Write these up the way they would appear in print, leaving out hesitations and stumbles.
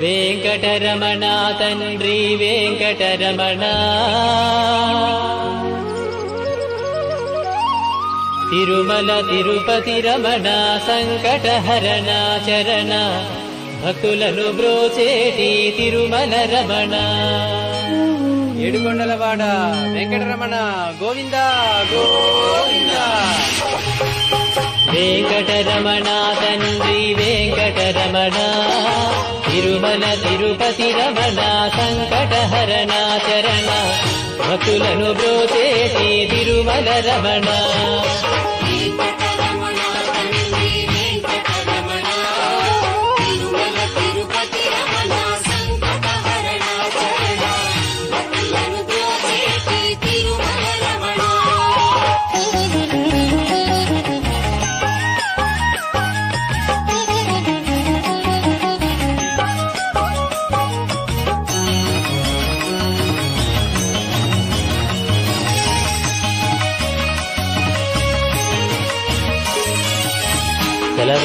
వెంకటరమణ తండ్రి వెంకటరమణ తిరుమల తిరుపతి రమణ సంకటహరణ చరణ భక్తులను బ్రోచేటి తిరుమల రమణ ఏడుకొండలవాడ వెంకటరమణ గోవింద గోవింద. వెంకటరమణ తండ్రి వెంకటరమణ తిరుమల తిరుపతి రమణ సంకటహరణ చరణ భక్తులను బ్రోచేటి తిరుమల రమణ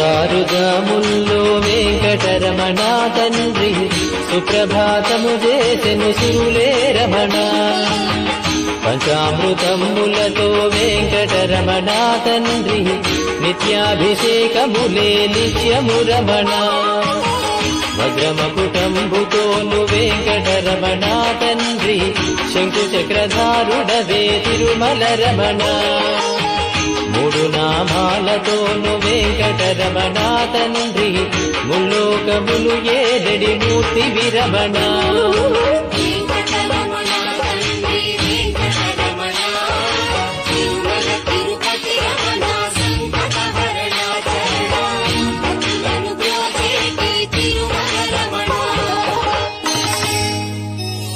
తెలవారుజాముల్లో వెంకటరమణ తండ్రి సుప్రభాతము చేసెను సురులే రమణ పంచామృతములతో వెంకటరమణ తండ్రి నిత్యాభిషేకములే నిత్యము రమణ వజ్రమకుటంబుతోను వెంకటరమణ తండ్రి శంకు చక్రధారుడవే తిరుమల రమణ మూడు నామాలతోను వెంకటరమణ తండ్రి ముల్లోకములు ఏడడి మూర్తి విరమణ